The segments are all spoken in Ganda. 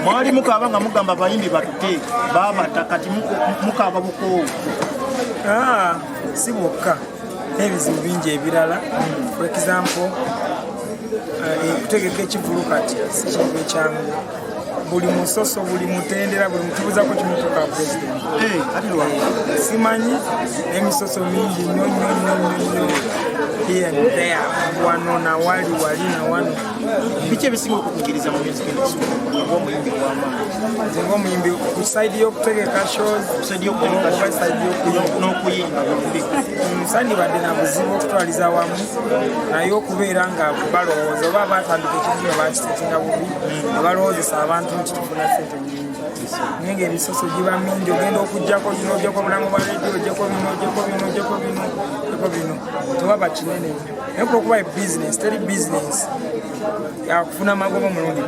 Mwali mukabanga mugamba bayimbi batute baba takati mukaba buko si bokka ebizibu bingi ebirala for example kutegeka ekivulu kati si kintu ekyangu buli musoso buli mutendera buli mutubuuzako kimutuka president simanyi emisoso mingi nnyo here and there wano na wali na wano biki ebisinga okukugiriza mu music industry ng'omuyimbi w'amaanyi nze ng'omuyimbi ku side y'okutegeka shows n'okuyimba sandibadde na buzibu okutwaliza wamu naye okubeera nga balowooza oba batandika ekizibu ne bakisetinga bubi ne balowoozesa abantu nti tufuna sente nyingi naye ng'emisoso giba mingi ogenda okuggyako gino ogyeko obulango bwa redio ogyeko bino tewaba kinene naye kuba okuba business teri business yakufuna magoba omulundi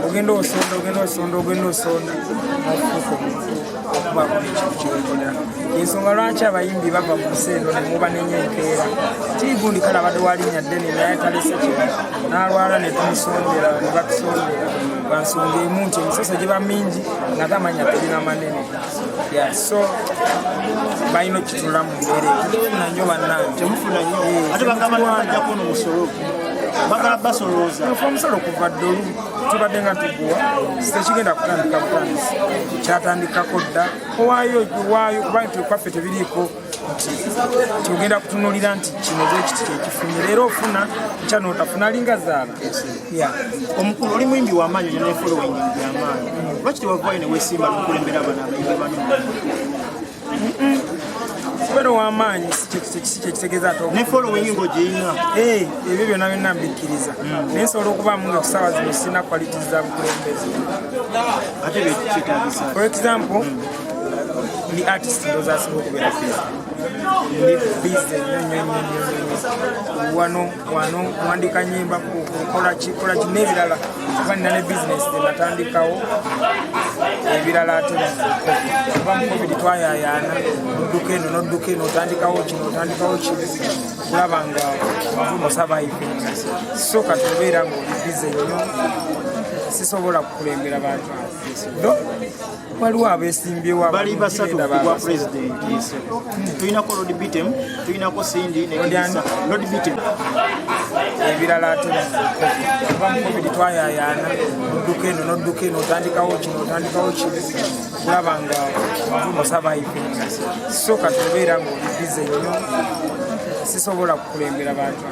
ogenda osonda ofuuka okubaako nekintu kyokola ensonga lwaki abayimbi bava mu nsi eno nemuba nenyenkeera tigundi kale abadde walinnya ddene naye talese kino n'alwala ne tumusondera ne batusondera lwansonga emu nti emisoso giba mingi nga tamanya terina manene so balina okitula mu mbeera temufuna nnyo bannange temufuna nnyo ate bagamba nabajjako n'omusolo bagala basolooza ofa omusolo kuva ddolu tubadde nga tuguwa tekigenda kutandika butandisi kyatandikako dda owaayo kuba nti kwaffe tebiriiko nti ogenda kutunulira nti kino zekiti kyekifunye leero ofuna nkya nootafuna linga zaala omukulu oli muyimbi w'amaanyi olina ne following y'amaanyi lwaki tewavaayo ne weesimba n'okulembera abana abayimbi bano kubeera ow'amaanyi si kyekitegeeza ne following ng'ogiyina ebyo byonna byonna mbikkiriza naye nsobola okubaamu nga kusaawa zino sirina quality za bukulembeze ate byekitagisa for example ndi artist ndoza asinga okubeera feza ndi bize wano wandika nyimba kola kin'ebirala kuba nina ne business zenatandikawo ebirala ate kuba mu covid twayayaana nodduka eno otandikawo kino kulaba nga nvuno surviving so kati obeera ng'oli bize nnyo sisobola kukulembera bantu waliwo abeesimbyewo bali basatu kubwa president tulinako Lord Bitem tulinako Cindy Lord Bitem ebirala ate kuba mu covid twayayaana nodduka eno otandikawo kino kulaba nga nvuno surviving so kati obeera ng'oli bize nnyo sisobola kukulembera bantu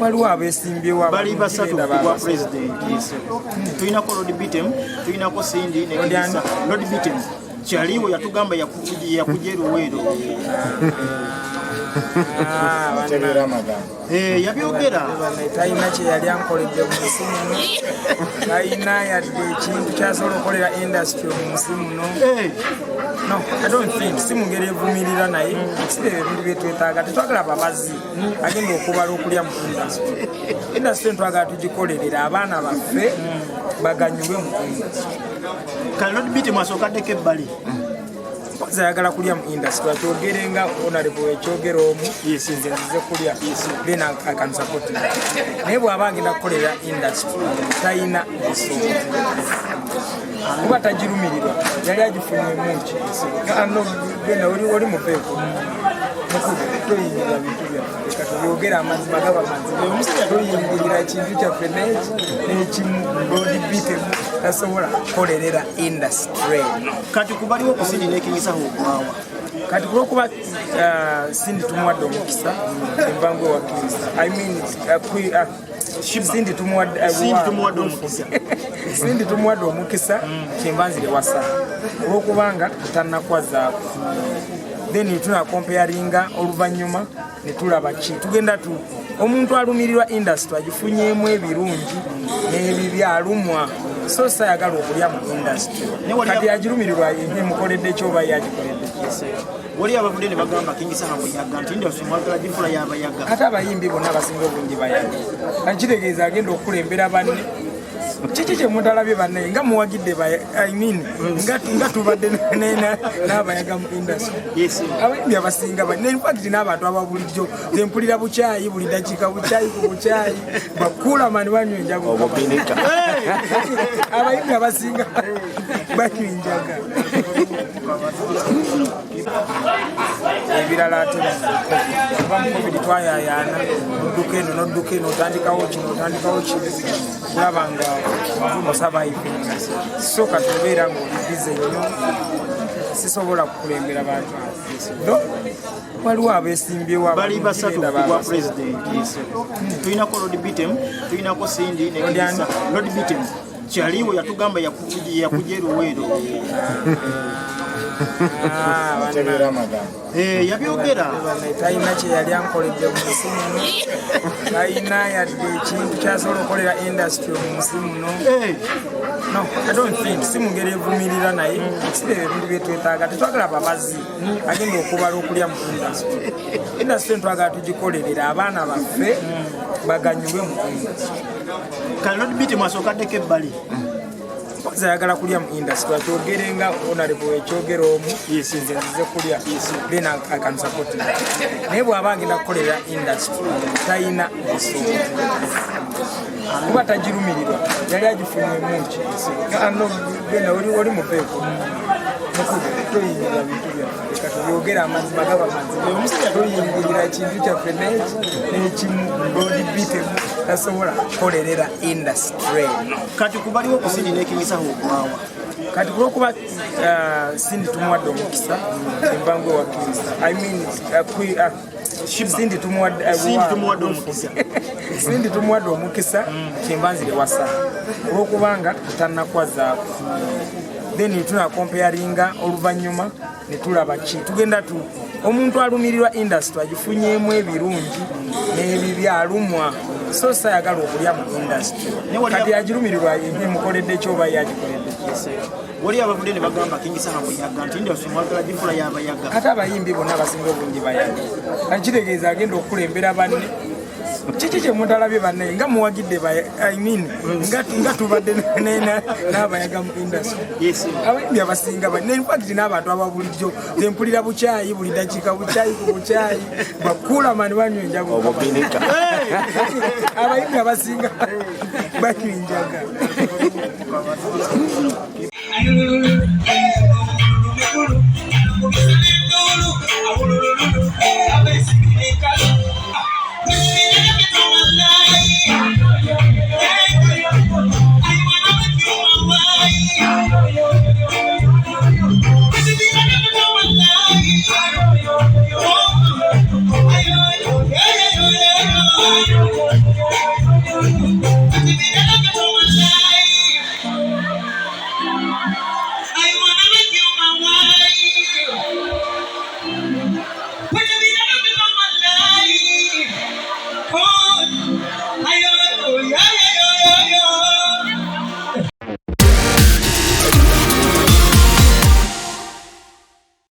waliwo abeesimbyewo bali basatu kubwa president tulinako Lord Bitem tulinako Cindy Lord Bitem kyaliwo yatugamba yakujja eruweero yabyogera talina kye yali ankoledde mu nsi muno, talina yadde ekintu kyasobola okukolera industry mu nsi muno. No, I don't think si mu ngeri evumirira naye si ebintu byetwetaaga. Tetwagala babazi agenda okubala okulya mu industry. Industry ntwagala tugikolerera abaana baffe baganyulwe mu industry. Kale Lotbit mwasookaddeko ebbali mpozi ayagala kulya mu industry akyogere nga honorable ekyogera omu nze nzize kulya then I can support it. Naye bw'aba agenda kukolera industry talina nsonga kuba tagirumirirwa yali agifunyeemu ki genda oli mupeeko toyingirira bintu byaffe kati byogera amazima gaba mazima toyingirira ekintu kyaffe n'ekimu Lotbitemu tasobola kukolerera industry. Kati kubaliwo okusindi n'ekinyisaho okwawa kati kulwokuba sindi tumuwadde omukisa embangu ewakkiriza sindi tumuwadde omukisa kyembanzire wasa olwokubanga tutannakwazaako then tunakompeyaringa oluvannyuma ne tulaba ki tugenda omuntu alumirirwa industry agifunyeemu ebirungi n'ebibi alumwa so sayagala okulya mu industry kati agirumirirwa mukoledde ekyoba yagikoledde wali abavudde ne bagamba kingisaha muyaga nti ndio somwagala gifula yabayaga ate abayimbi bonna abasinga obungi bayaga akitegeeza agenda okukulembera banne kiki kye muntu alabye banne nga muwagidde nga tubadde n'abayaga mu industry abayimbi abasinga banne infact n'abantu ababulijjo tempulira bukyayi buli dakiika bukyayi ku bukyayi bakuulamani banywa enjaga abayimbi abasinga banywa enjaga ebirala ate kuba mu covid twayayaana nodduka eno nodduka eno otandikawo kino kulaba nga musabayivinga so kati obeera ngaoli bize nnyo sisobola kukulembera bantu waliwo abeesimbyewo bali basatu kubwa pulezidenti tulinako Lotbitemu tulinako Sindi nekisa Lotbitemu kyaliwo yatugamba yakujja eruweero yabyogera talina kye yali ankoledde mu nsi muno, talina yadde ekintu kyasobola okukolera industry mu nsi muno. No, I don't think si mu ngeri evumirira naye si ebintu byetwetaaga. Tetwagala babazi agenda okubala okulya mu industry. Industry ntwagala tugikolerera abaana baffe baganyulwe mu industry. Kale Lotbit mwasookaddeko ebbali ayagala kulya mu industry akyogere nga honorable ekyogera omu nze nzize kulya then I can support it. Naye bw'aba agenda kukolera industry talina nsonga kuba tagirumirirwa yali agifunyeemu ki genda oli mupeeko toyingirira bintu byaffe kati byogera amazima gaba mazima toyingirira ekintu kyaffe n'ekimu Lotbitemu tasobola kukolerera industry. Kati kubaliwo okusindi n'ekinyisaho okwawa kati kulwokuba sindi tumuwadde omukisa embangu ewakkiriza sindi tumuwadde omukisa kyembanzire wasa olwokubanga tutannakwazaako then tunakompeyaringa oluvannyuma ne tulaba ki tugenda omuntu alumirirwa industry agifunyeemu ebirungi n'ebibi alumwa so sayagala okulya mu industry kati agirumirirwa mukoledde ekyoba yagikoledde wali abavudde ne bagamba kingisaha muyaga nti ndio somwagala gifula yabayaga ate abayimbi bonna abasinga obungi bayaga akitegeeza agenda okukulembera banne kiki kye muntu alabye banne nga muwagidde nga tubadde n'abayaga mu industry abayimbi abasinga banne infact n'abantu ababulijjo tempulira bukyayi buli dakiika bukyayi ku bukyayi bakuulamani banywa enjaga abayimbi abasinga banywa enjaga Alese